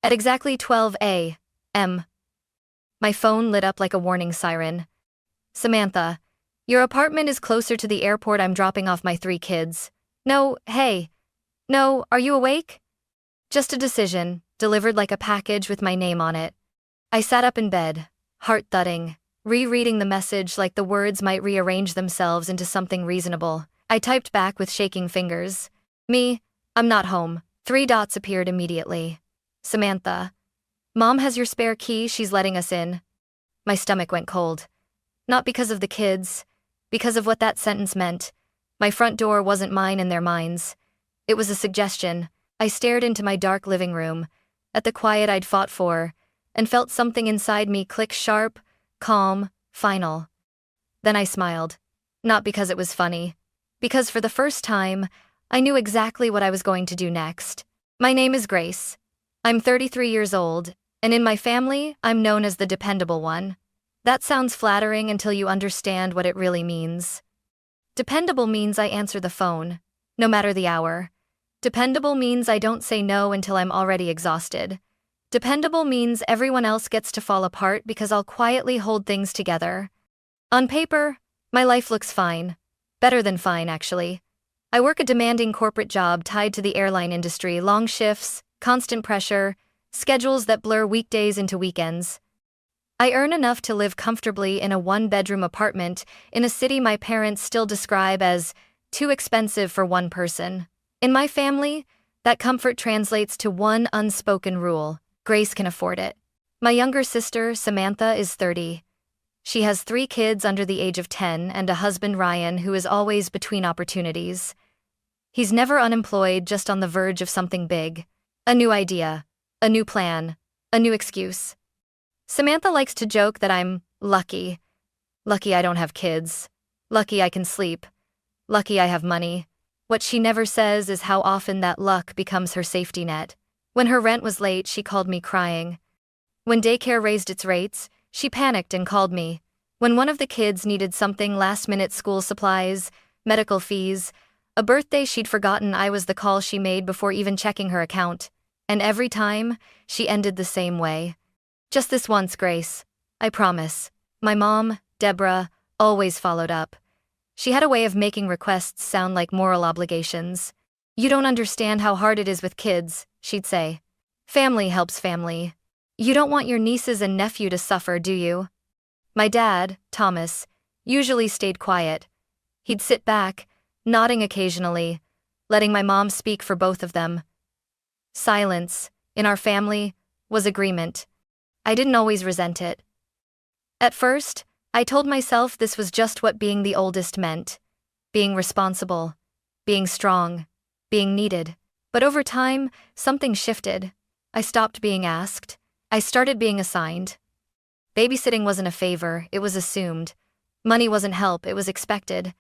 At exactly 12 a.m., my phone lit up like a warning siren. Samantha, your apartment is closer to the airport. I'm dropping off my 3 kids. No, hey. No, are you awake? Just a decision, delivered like a package with my name on it. I sat up in bed, heart thudding, rereading the message like the words might rearrange themselves into something reasonable. I typed back with shaking fingers. Me, I'm not home. 3 dots appeared immediately. Samantha, Mom has your spare key, she's letting us in. My stomach went cold. Not because of the kids, because of what that sentence meant. My front door wasn't mine in their minds. It was a suggestion. I stared into my dark living room, at the quiet I'd fought for, and felt something inside me click sharp, calm, final. Then I smiled. Not because it was funny. Because for the first time, I knew exactly what I was going to do next. My name is Grace. I'm 33 years old, and in my family, I'm known as the dependable one. That sounds flattering until you understand what it really means. Dependable means I answer the phone, no matter the hour. Dependable means I don't say no until I'm already exhausted. Dependable means everyone else gets to fall apart because I'll quietly hold things together. On paper, my life looks fine. Better than fine, actually. I work a demanding corporate job tied to the airline industry, long shifts, constant pressure, schedules that blur weekdays into weekends. I earn enough to live comfortably in a 1-bedroom apartment in a city my parents still describe as too expensive for one person. In my family, that comfort translates to one unspoken rule: Grace can afford it. My younger sister, Samantha, is 30. She has 3 kids under the age of 10 and a husband, Ryan, who is always between opportunities. He's never unemployed, just on the verge of something big. A new idea, a new plan, a new excuse. Samantha likes to joke that I'm lucky. Lucky I don't have kids. Lucky I can sleep. Lucky I have money. What she never says is how often that luck becomes her safety net. When her rent was late, she called me crying. When daycare raised its rates, she panicked and called me. When one of the kids needed something last-minute, school supplies, medical fees, a birthday she'd forgotten, I was the call she made before even checking her account. And every time, she ended the same way. Just this once, Grace. I promise. My mom, Deborah, always followed up. She had a way of making requests sound like moral obligations. You don't understand how hard it is with kids, she'd say. Family helps family. You don't want your nieces and nephew to suffer, do you? My dad, Thomas, usually stayed quiet. He'd sit back, nodding occasionally, letting my mom speak for both of them. Silence, in our family, was agreement. I didn't always resent it. At first, I told myself this was just what being the oldest meant. Being responsible, being strong, being needed. But over time, something shifted. I stopped being asked. I started being assigned. Babysitting wasn't a favor, it was assumed. Money wasn't help, it was expected.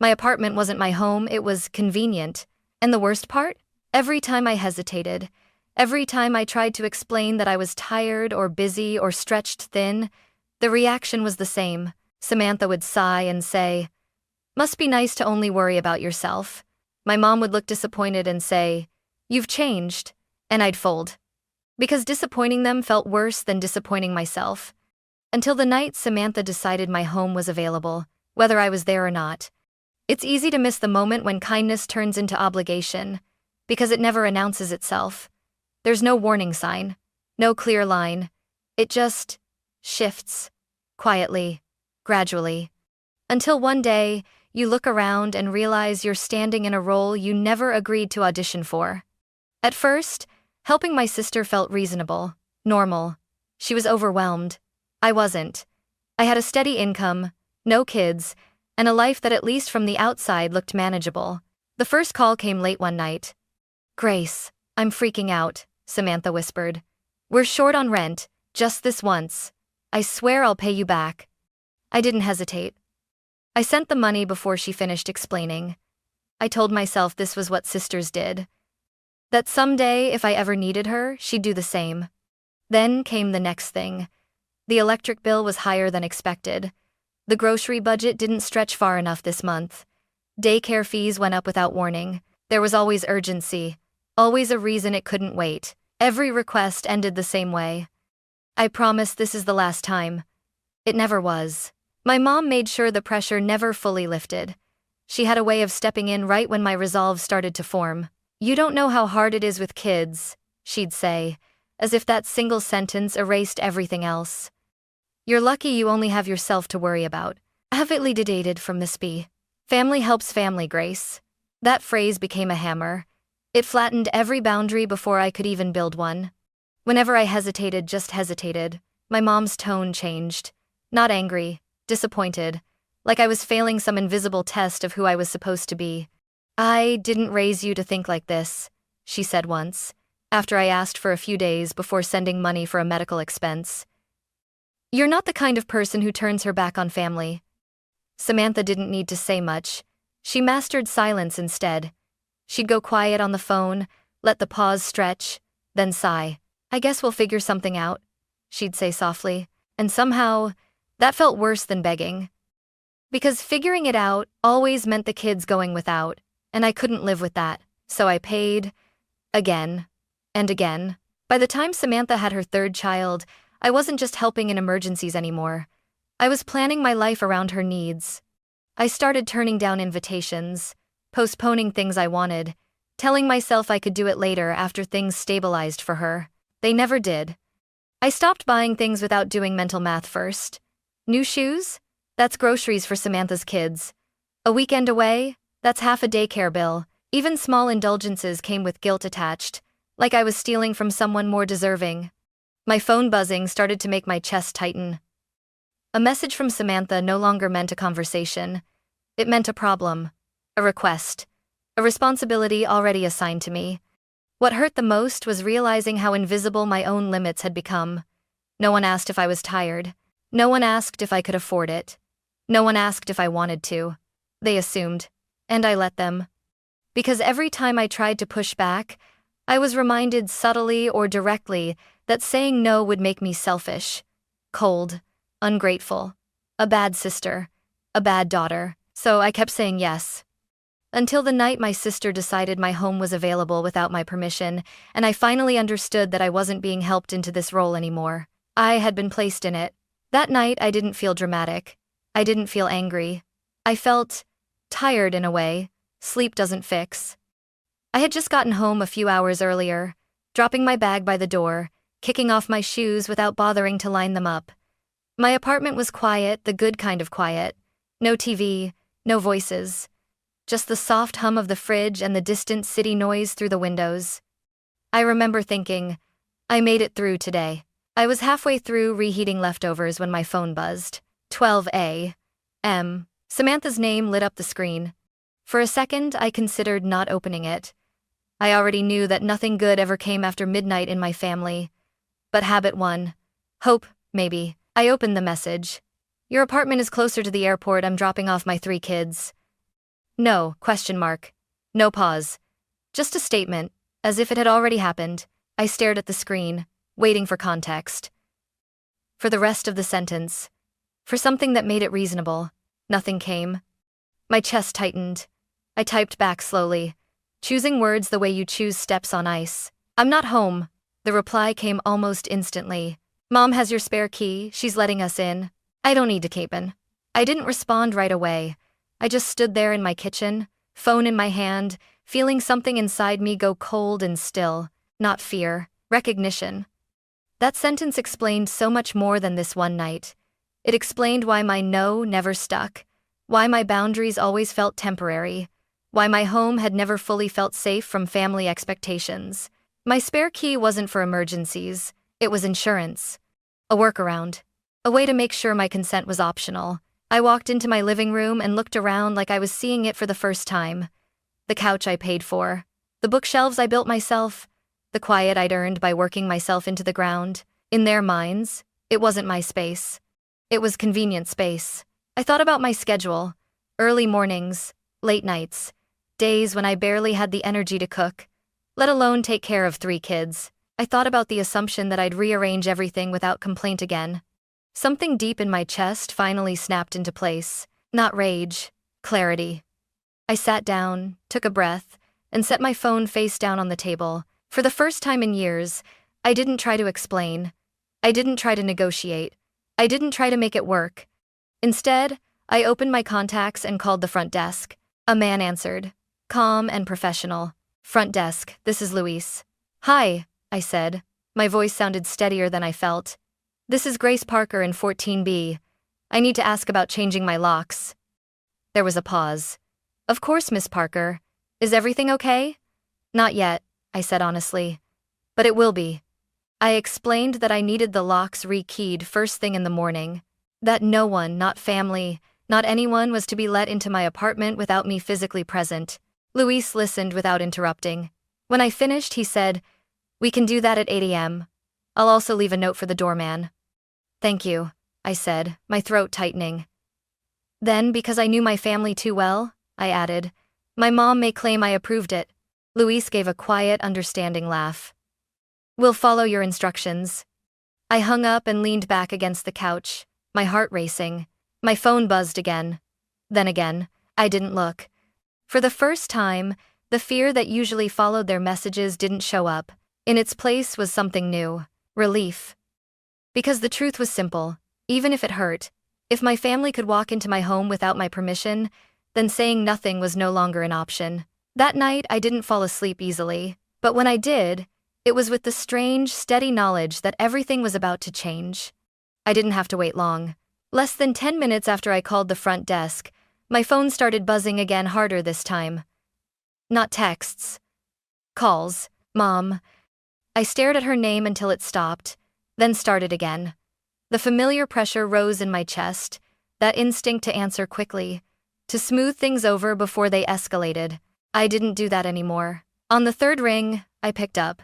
My apartment wasn't my home, it was convenient. And the worst part? Every time I hesitated, every time I tried to explain that I was tired or busy or stretched thin, the reaction was the same. Samantha would sigh and say, "Must be nice to only worry about yourself." My mom would look disappointed and say, "You've changed," and I'd fold. Because disappointing them felt worse than disappointing myself. Until the night Samantha decided my home was available, whether I was there or not. It's easy to miss the moment when kindness turns into obligation, because it never announces itself. There's no warning sign, no clear line. It just shifts, quietly, gradually. Until one day, you look around and realize you're standing in a role you never agreed to audition for. At first, helping my sister felt reasonable, normal. She was overwhelmed. I wasn't. I had a steady income, no kids, and a life that at least from the outside looked manageable. The first call came late one night. "Grace, I'm freaking out," Samantha whispered. "We're short on rent, just this once. I swear I'll pay you back." I didn't hesitate. I sent the money before she finished explaining. I told myself this was what sisters did. That someday, if I ever needed her, she'd do the same. Then came the next thing. The electric bill was higher than expected. The grocery budget didn't stretch far enough this month. Daycare fees went up without warning. There was always urgency, always a reason it couldn't wait. Every request ended the same way. I promise this is the last time. It never was. My mom made sure the pressure never fully lifted. She had a way of stepping in right when my resolve started to form. "You don't know how hard it is with kids," she'd say, as if that single sentence erased everything else. "You're lucky you only have yourself to worry about." Avidly dated from Miss B. Family helps family, Grace. That phrase became a hammer. It flattened every boundary before I could even build one. Whenever I hesitated, just hesitated, my mom's tone changed. Not angry, disappointed, like I was failing some invisible test of who I was supposed to be. "I didn't raise you to think like this," she said once, after I asked for a few days before sending money for a medical expense. "You're not the kind of person who turns her back on family." Samantha didn't need to say much. She mastered silence instead. She'd go quiet on the phone, let the pause stretch, then sigh. "I guess we'll figure something out," she'd say softly, and somehow, that felt worse than begging. Because figuring it out always meant the kids going without, and I couldn't live with that, so I paid, again, and again. By the time Samantha had her third child, I wasn't just helping in emergencies anymore. I was planning my life around her needs. I started turning down invitations, postponing things I wanted, telling myself I could do it later after things stabilized for her. They never did. I stopped buying things without doing mental math first. New shoes? That's groceries for Samantha's kids. A weekend away? That's half a daycare bill. Even small indulgences came with guilt attached, like I was stealing from someone more deserving. My phone buzzing started to make my chest tighten. A message from Samantha no longer meant a conversation. It meant a problem, a request, a responsibility already assigned to me. What hurt the most was realizing how invisible my own limits had become. No one asked if I was tired. No one asked if I could afford it. No one asked if I wanted to. They assumed, and I let them. Because every time I tried to push back, I was reminded subtly or directly that saying no would make me selfish, cold, ungrateful, a bad sister, a bad daughter. So I kept saying yes. Until the night my sister decided my home was available without my permission, and I finally understood that I wasn't being helped into this role anymore. I had been placed in it. That night I didn't feel dramatic. I didn't feel angry. I felt tired in a way sleep doesn't fix. I had just gotten home a few hours earlier, dropping my bag by the door, kicking off my shoes without bothering to line them up. My apartment was quiet, the good kind of quiet. No TV, no voices. Just the soft hum of the fridge and the distant city noise through the windows. I remember thinking, I made it through today. I was halfway through reheating leftovers when my phone buzzed. 12 a.m. Samantha's name lit up the screen. For a second, I considered not opening it. I already knew that nothing good ever came after midnight in my family. But habit won. Hope, maybe. I opened the message. "Your apartment is closer to the airport. I'm dropping off my 3 kids. No, question mark. No pause. Just a statement, as if it had already happened. I stared at the screen, waiting for context. For the rest of the sentence. For something that made it reasonable. Nothing came. My chest tightened. I typed back slowly, choosing words the way you choose steps on ice. "I'm not home." The reply came almost instantly. "Mom has your spare key. She's letting us in. I don't need to capen." I didn't respond right away. I just stood there in my kitchen, phone in my hand, feeling something inside me go cold and still. Not fear, recognition. That sentence explained so much more than this one night. It explained why my no never stuck, why my boundaries always felt temporary, why my home had never fully felt safe from family expectations. My spare key wasn't for emergencies, it was insurance. A workaround. A way to make sure my consent was optional. I walked into my living room and looked around like I was seeing it for the first time. The couch I paid for. The bookshelves I built myself. The quiet I'd earned by working myself into the ground. In their minds, it wasn't my space. It was convenient space. I thought about my schedule. Early mornings, late nights, days when I barely had the energy to cook, let alone take care of 3 kids. I thought about the assumption that I'd rearrange everything without complaint again. Something deep in my chest finally snapped into place. Not rage, clarity. I sat down, took a breath, and set my phone face down on the table. For the first time in years, I didn't try to explain. I didn't try to negotiate. I didn't try to make it work. Instead, I opened my contacts and called the front desk. A man answered, calm and professional. "Front desk, this is Luis." "Hi," I said. My voice sounded steadier than I felt. "This is Grace Parker in 14B. I need to ask about changing my locks." There was a pause. "Of course, Miss Parker. Is everything okay?" "Not yet," I said honestly. "But it will be." I explained that I needed the locks re-keyed first thing in the morning. That no one, not family, not anyone was to be let into my apartment without me physically present. Luis listened without interrupting. When I finished, he said, "We can do that at 8 a.m. I'll also leave a note for the doorman." "Thank you," I said, my throat tightening. Then, because I knew my family too well, I added, "My mom may claim I approved it." Luis gave a quiet, understanding laugh. "We'll follow your instructions." I hung up and leaned back against the couch, my heart racing. My phone buzzed again. Then again, I didn't look. For the first time, the fear that usually followed their messages didn't show up. In its place was something new, relief. Because the truth was simple, even if it hurt. If my family could walk into my home without my permission, then saying nothing was no longer an option. That night, I didn't fall asleep easily, but when I did, it was with the strange, steady knowledge that everything was about to change. I didn't have to wait long. Less than 10 minutes after I called the front desk, my phone started buzzing again, harder this time. Not texts. Calls. "Mom." I stared at her name until it stopped, then started again. The familiar pressure rose in my chest, that instinct to answer quickly, to smooth things over before they escalated. I didn't do that anymore. On the third ring, I picked up.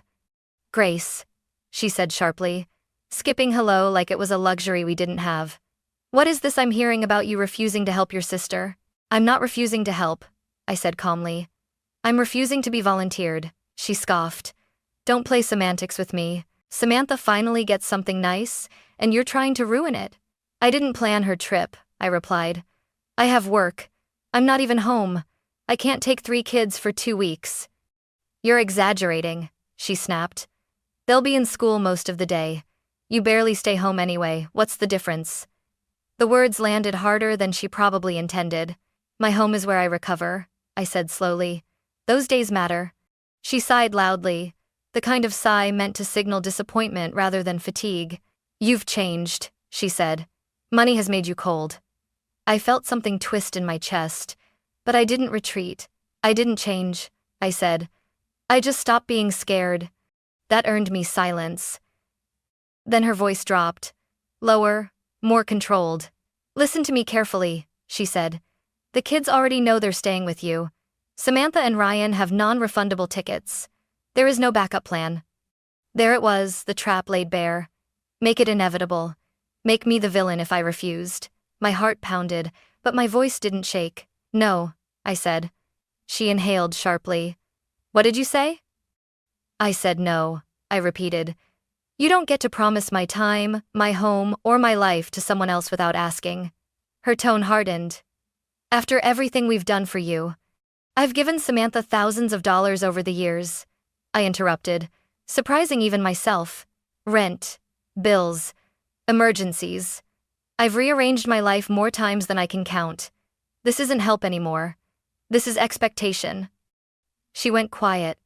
"Grace," she said sharply, skipping hello like it was a luxury we didn't have. "What is this I'm hearing about you refusing to help your sister?" "I'm not refusing to help," I said calmly. "I'm refusing to be volunteered," she scoffed. "Don't play semantics with me. Samantha finally gets something nice, and you're trying to ruin it." "I didn't plan her trip," I replied. "I have work. I'm not even home. I can't take 3 kids for 2 weeks." "You're exaggerating," she snapped. "They'll be in school most of the day. You barely stay home anyway, what's the difference?" The words landed harder than she probably intended. "My home is where I recover," I said slowly. "Those days matter." She sighed loudly, the kind of sigh meant to signal disappointment rather than fatigue. "You've changed," she said. "Money has made you cold." I felt something twist in my chest, but I didn't retreat. "I didn't change," I said. "I just stopped being scared." That earned me silence. Then her voice dropped. Lower, more controlled. "Listen to me carefully," she said. "The kids already know they're staying with you. Samantha and Ryan have non-refundable tickets. There is no backup plan." There it was, the trap laid bare. Make it inevitable. Make me the villain if I refused. My heart pounded, but my voice didn't shake. "No," I said. She inhaled sharply. "What did you say?" I said no, I repeated. "You don't get to promise my time, my home, or my life to someone else without asking." Her tone hardened. "After everything we've done for you." "I've given Samantha thousands of dollars over the years," I interrupted, surprising even myself. "Rent, bills, emergencies. I've rearranged my life more times than I can count. This isn't help anymore. This is expectation." She went quiet,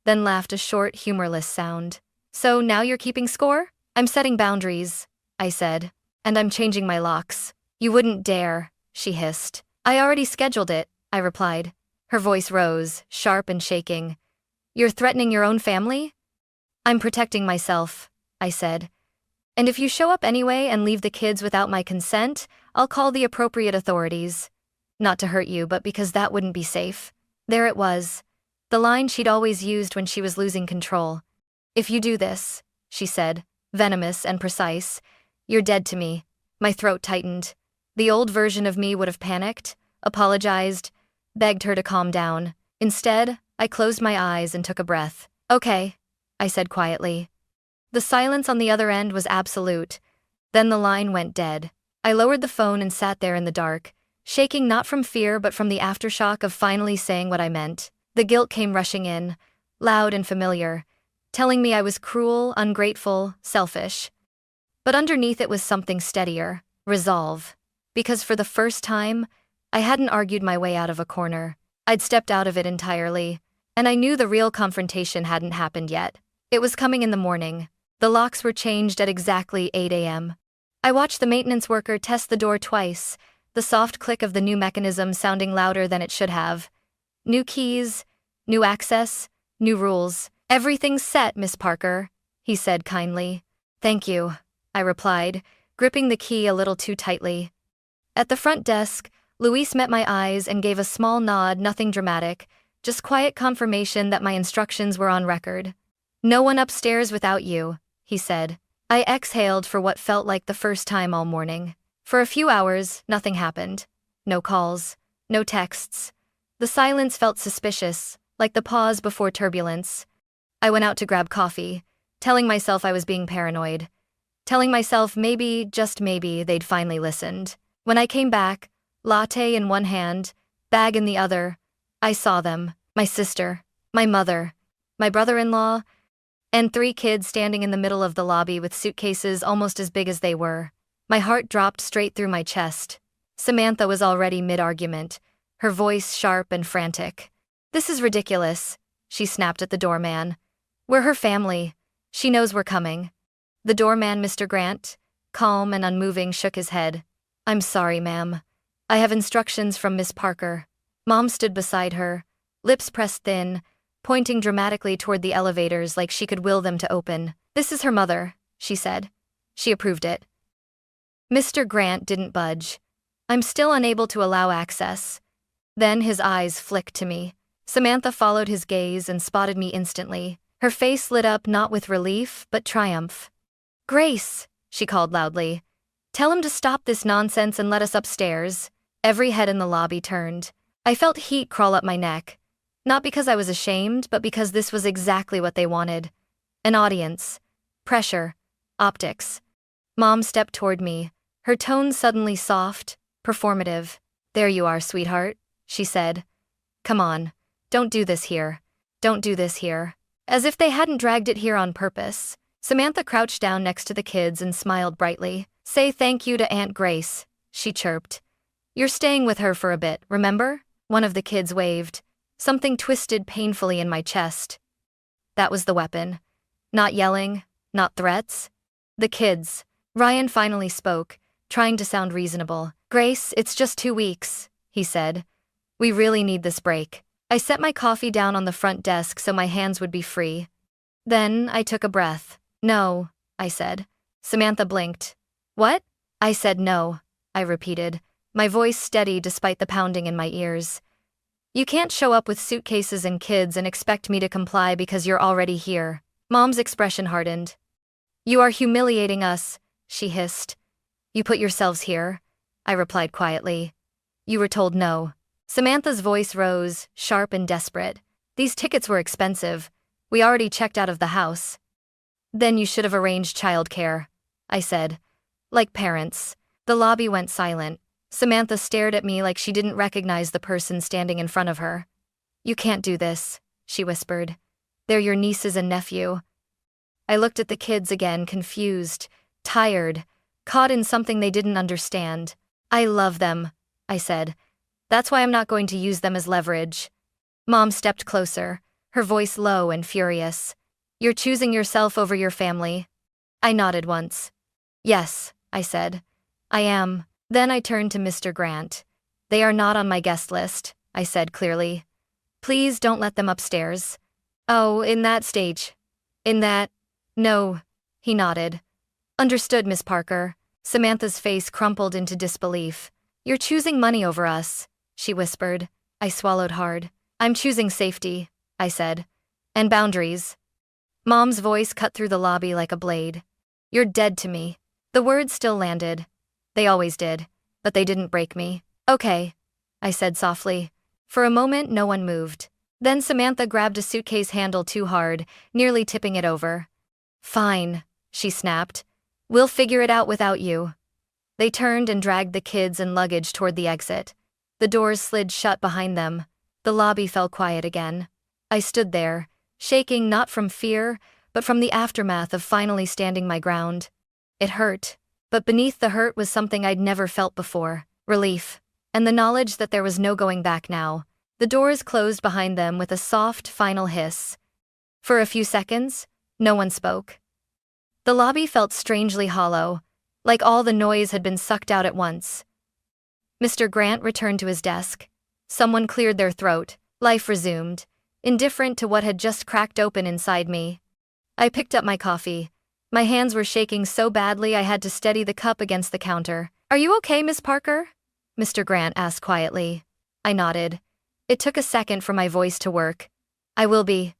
then laughed a short, humorless sound. "So now you're keeping score?" "I'm setting boundaries," I said. "And I'm changing my locks." "You wouldn't dare," she hissed. "I already scheduled it," I replied. Her voice rose, sharp and shaking. "You're threatening your own family?" "I'm protecting myself," I said. "And if you show up anyway and leave the kids without my consent, I'll call the appropriate authorities. Not to hurt you, but because that wouldn't be safe." There it was, the line she'd always used when she was losing control. "If you do this," she said, venomous and precise, "you're dead to me." My throat tightened. The old version of me would have panicked, apologized, begged her to calm down. Instead, I closed my eyes and took a breath. "Okay," I said quietly. The silence on the other end was absolute. Then the line went dead. I lowered the phone and sat there in the dark, shaking not from fear but from the aftershock of finally saying what I meant. The guilt came rushing in, loud and familiar, telling me I was cruel, ungrateful, selfish. But underneath it was something steadier, resolve. Because for the first time, I hadn't argued my way out of a corner. I'd stepped out of it entirely, and I knew the real confrontation hadn't happened yet. It was coming in the morning. The locks were changed at exactly 8 a.m. I watched the maintenance worker test the door twice, the soft click of the new mechanism sounding louder than it should have. New keys, new access, new rules. "Everything's set, Miss Parker," he said kindly. "Thank you," I replied, gripping the key a little too tightly. At the front desk, Luis met my eyes and gave a small nod, nothing dramatic, just quiet confirmation that my instructions were on record. "No one upstairs without you," he said. I exhaled for what felt like the first time all morning. For a few hours, nothing happened. No calls, no texts. The silence felt suspicious, like the pause before turbulence. I went out to grab coffee, telling myself I was being paranoid. Telling myself maybe, just maybe, they'd finally listened. When I came back, latte in one hand, bag in the other, I saw them, my sister, my mother, my brother-in-law, and 3 kids standing in the middle of the lobby with suitcases almost as big as they were. My heart dropped straight through my chest. Samantha was already mid-argument, her voice sharp and frantic. "This is ridiculous," she snapped at the doorman. "We're her family. She knows we're coming." The doorman, Mr. Grant, calm and unmoving, shook his head. "I'm sorry, ma'am. I have instructions from Miss Parker." Mom stood beside her, lips pressed thin, pointing dramatically toward the elevators like she could will them to open. "This is her mother," she said. She approved it. Mr. Grant didn't budge. "I'm still unable to allow access." Then his eyes flicked to me. Samantha followed his gaze and spotted me instantly. Her face lit up not with relief, but triumph. "Grace," she called loudly. "Tell him to stop this nonsense and let us upstairs." Every head in the lobby turned. I felt heat crawl up my neck. Not because I was ashamed, but because this was exactly what they wanted. An audience. Pressure. Optics. Mom stepped toward me, her tone suddenly soft, performative. "There you are, sweetheart," she said. "Come on. Don't do this here. Don't do this here." As if they hadn't dragged it here on purpose, Samantha crouched down next to the kids and smiled brightly. "Say thank you to Aunt Grace," she chirped. "You're staying with her for a bit, remember?" One of the kids waved. Something twisted painfully in my chest. That was the weapon. Not yelling, not threats. The kids. Ryan finally spoke, trying to sound reasonable. "Grace, it's just 2 weeks," he said. "We really need this break." I set my coffee down on the front desk so my hands would be free. Then I took a breath. "No," I said. Samantha blinked. "What?" I said no, I repeated, my voice steady despite the pounding in my ears. "You can't show up with suitcases and kids and expect me to comply because you're already here." Mom's expression hardened. "You are humiliating us," she hissed. "You put yourselves here," I replied quietly. "You were told no." Samantha's voice rose, sharp and desperate. "These tickets were expensive. We already checked out of the house." "Then you should have arranged childcare," I said. "Like parents." The lobby went silent. Samantha stared at me like she didn't recognize the person standing in front of her. "You can't do this," she whispered. "They're your nieces and nephew." I looked at the kids again, confused, tired, caught in something they didn't understand. "I love them," I said. "That's why I'm not going to use them as leverage." Mom stepped closer, her voice low and furious. "You're choosing yourself over your family." I nodded once. "Yes," I said. "I am." Then I turned to Mr. Grant. "They are not on my guest list," I said clearly. "Please don't let them upstairs." "Oh, in that stage. In that—" "No," he nodded. "Understood, Miss Parker." Samantha's face crumpled into disbelief. "You're choosing money over us," she whispered. I swallowed hard. "I'm choosing safety," I said. "And boundaries." Mom's voice cut through the lobby like a blade. "You're dead to me." The words still landed. They always did, but they didn't break me. "Okay," I said softly. For a moment, no one moved. Then Samantha grabbed a suitcase handle too hard, nearly tipping it over. "Fine," she snapped. "We'll figure it out without you." They turned and dragged the kids and luggage toward the exit. The doors slid shut behind them. The lobby fell quiet again. I stood there, shaking not from fear, but from the aftermath of finally standing my ground. It hurt, but beneath the hurt was something I'd never felt before: relief, and the knowledge that there was no going back now. The doors closed behind them with a soft, final hiss. For a few seconds, no one spoke. The lobby felt strangely hollow, like all the noise had been sucked out at once. Mr. Grant returned to his desk. Someone cleared their throat. Life resumed, indifferent to what had just cracked open inside me. I picked up my coffee. My hands were shaking so badly I had to steady the cup against the counter. "Are you okay, Miss Parker?" Mr. Grant asked quietly. I nodded. It took a second for my voice to work. "I will be."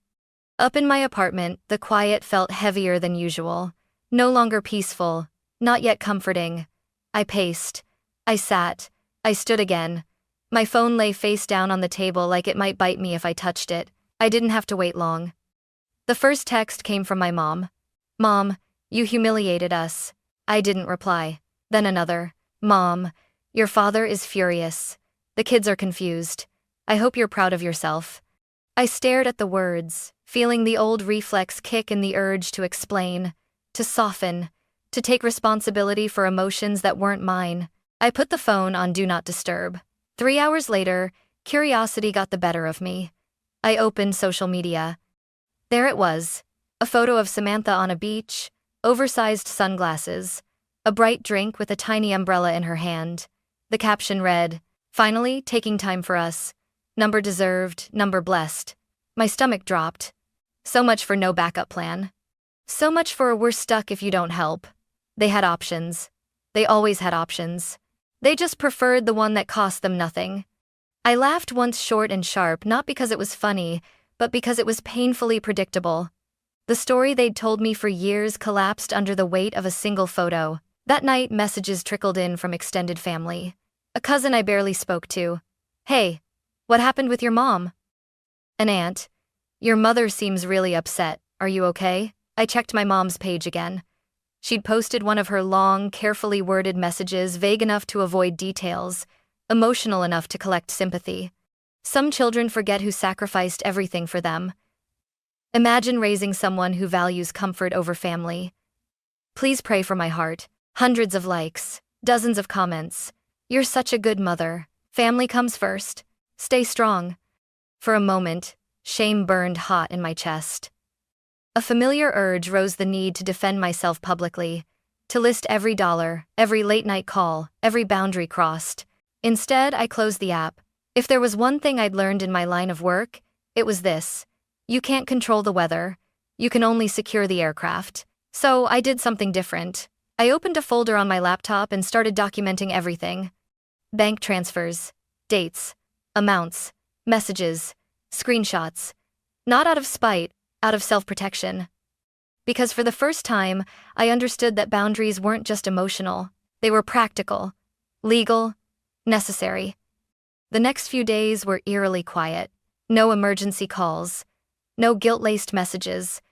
Up in my apartment, the quiet felt heavier than usual. No longer peaceful, not yet comforting. I paced. I sat. I stood again. My phone lay face down on the table like it might bite me if I touched it. I didn't have to wait long. The first text came from my mom. "Mom, you humiliated us." I didn't reply. Then another. "Mom, your father is furious. The kids are confused. I hope you're proud of yourself." I stared at the words, feeling the old reflex kick in the urge to explain, to soften, to take responsibility for emotions that weren't mine. I put the phone on Do Not Disturb. 3 hours later, curiosity got the better of me. I opened social media. There it was, a photo of Samantha on a beach, oversized sunglasses, a bright drink with a tiny umbrella in her hand. The caption read, "Finally, taking time for us. Number deserved, number blessed." My stomach dropped. So much for no backup plan. So much for "we're stuck if you don't help." They had options. They always had options. They just preferred the one that cost them nothing. I laughed once, short and sharp, not because it was funny, but because it was painfully predictable. The story they'd told me for years collapsed under the weight of a single photo. That night, messages trickled in from extended family. A cousin I barely spoke to. "Hey, what happened with your mom?" An aunt. "Your mother seems really upset. Are you okay?" I checked my mom's page again. She'd posted one of her long, carefully worded messages, vague enough to avoid details, emotional enough to collect sympathy. Some children forget who sacrificed everything for them. Imagine raising someone who values comfort over family. "Please pray for my heart." Hundreds of likes, dozens of comments. "You're such a good mother. Family comes first. Stay strong." For a moment, shame burned hot in my chest. A familiar urge rose: the need to defend myself publicly, to list every dollar, every late-night call, every boundary crossed. Instead, I closed the app. If there was one thing I'd learned in my line of work, it was this: you can't control the weather, you can only secure the aircraft. So I did something different. I opened a folder on my laptop and started documenting everything. Bank transfers, dates, amounts, messages, screenshots. Not out of spite, out of self-protection. Because for the first time, I understood that boundaries weren't just emotional, they were practical, legal, necessary. The next few days were eerily quiet. No emergency calls, no guilt-laced messages,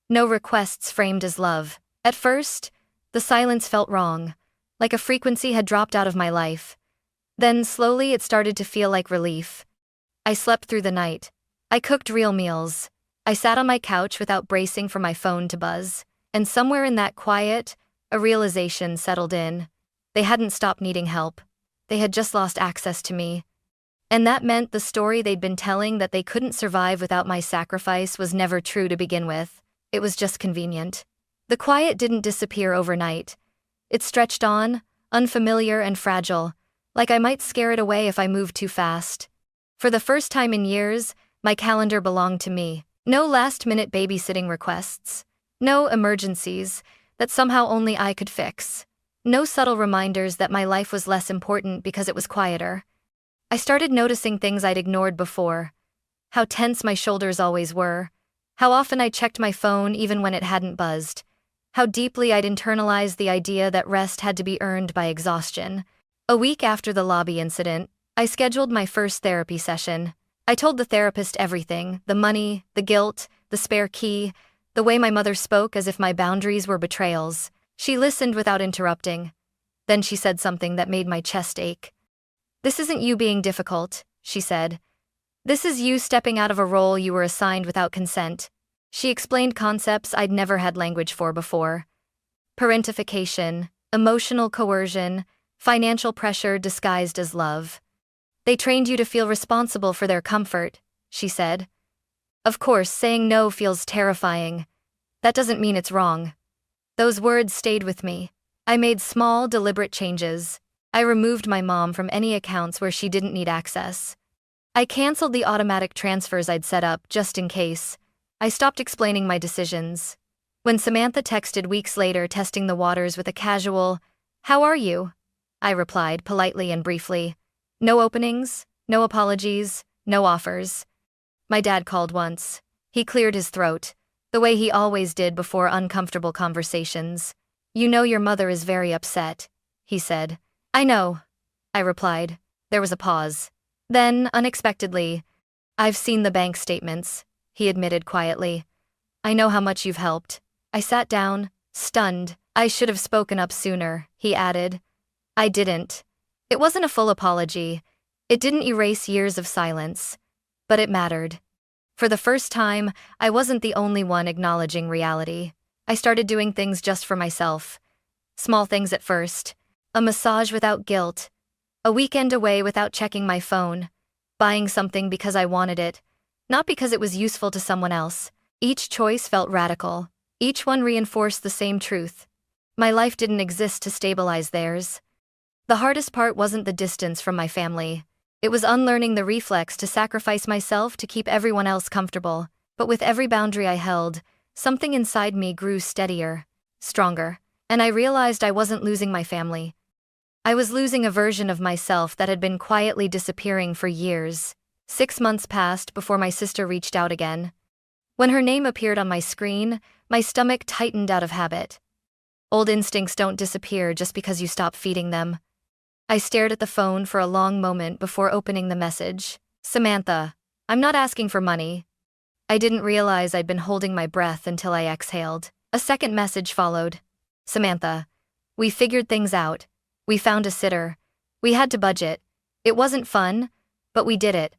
no requests framed as love. At first, the silence felt wrong, like a frequency had dropped out of my life. Then slowly it started to feel like relief. I slept through the night. I cooked real meals. I sat on my couch without bracing for my phone to buzz. And somewhere in that quiet, a realization settled in. They hadn't stopped needing help. They had just lost access to me. And that meant the story they'd been telling, that they couldn't survive without my sacrifice, was never true to begin with. It was just convenient. The quiet didn't disappear overnight. It stretched on, unfamiliar and fragile, like I might scare it away if I moved too fast. For the first time in years, my calendar belonged to me. No last-minute babysitting requests. No emergencies that somehow only I could fix. No subtle reminders that my life was less important because it was quieter. I started noticing things I'd ignored before. How tense my shoulders always were. How often I checked my phone even when it hadn't buzzed. How deeply I'd internalized the idea that rest had to be earned by exhaustion. A week after the lobby incident, I scheduled my first therapy session. I told the therapist everything: the money, the guilt, the spare key, the way my mother spoke as if my boundaries were betrayals. She listened without interrupting. Then she said something that made my chest ache. "This isn't you being difficult," she said. "This is you stepping out of a role you were assigned without consent." She explained concepts I'd never had language for before. Parentification, emotional coercion, financial pressure disguised as love. They trained you to feel responsible for their comfort, she said. Of course, saying no feels terrifying. That doesn't mean it's wrong. Those words stayed with me. I made small, deliberate changes. I removed my mom from any accounts where she didn't need access. I canceled the automatic transfers I'd set up just in case. I stopped explaining my decisions. When Samantha texted weeks later, testing the waters with a casual, "How are you?" I replied politely and briefly. No openings, no apologies, no offers. My dad called once. He cleared his throat, the way he always did before uncomfortable conversations. "You know your mother is very upset," he said. "I know," I replied. There was a pause. Then, unexpectedly, "I've seen the bank statements," he admitted quietly. "I know how much you've helped." I sat down, stunned. "I should have spoken up sooner," he added. I didn't. It wasn't a full apology. It didn't erase years of silence. But it mattered. For the first time, I wasn't the only one acknowledging reality. I started doing things just for myself. Small things at first. A massage without guilt. A weekend away without checking my phone. Buying something because I wanted it, not because it was useful to someone else. Each choice felt radical. Each one reinforced the same truth. My life didn't exist to stabilize theirs. The hardest part wasn't the distance from my family. It was unlearning the reflex to sacrifice myself to keep everyone else comfortable. But with every boundary I held, something inside me grew steadier, stronger, and I realized I wasn't losing my family. I was losing a version of myself that had been quietly disappearing for years. 6 months passed before my sister reached out again. When her name appeared on my screen, my stomach tightened out of habit. Old instincts don't disappear just because you stop feeding them. I stared at the phone for a long moment before opening the message. "Samantha, I'm not asking for money." I didn't realize I'd been holding my breath until I exhaled. A second message followed. "Samantha, we figured things out. We found a sitter. We had to budget. It wasn't fun, but we did it."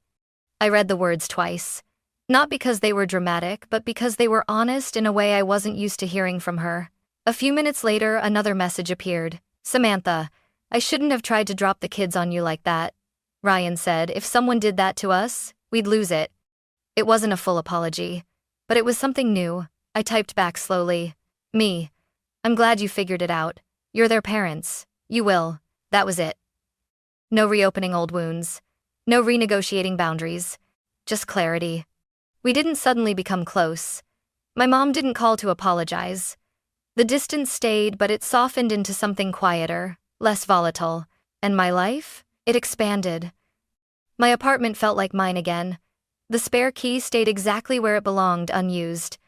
I read the words twice. Not because they were dramatic, but because they were honest in a way I wasn't used to hearing from her. A few minutes later, another message appeared. "Samantha, I shouldn't have tried to drop the kids on you like that. Ryan said if someone did that to us, we'd lose it." It wasn't a full apology, but it was something new. I typed back slowly. "Me. I'm glad you figured it out. You're their parents. You will." That was it. No reopening old wounds. No renegotiating boundaries. Just clarity. We didn't suddenly become close. My mom didn't call to apologize. The distance stayed, but it softened into something quieter, less volatile. And my life? It expanded. My apartment felt like mine again. The spare key stayed exactly where it belonged, unused.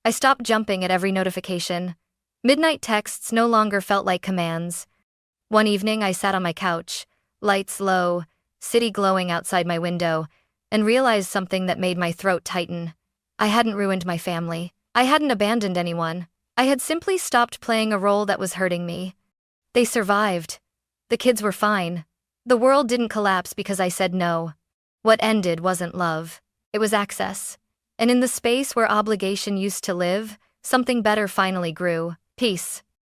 I stopped jumping at every notification. Midnight texts no longer felt like commands. One evening I sat on my couch, lights low, city glowing outside my window, and realized something that made my throat tighten. I hadn't ruined my family. I hadn't abandoned anyone. I had simply stopped playing a role that was hurting me. They survived. The kids were fine. The world didn't collapse because I said no. What ended wasn't love. It was access. And in the space where obligation used to live, something better finally grew. Peace.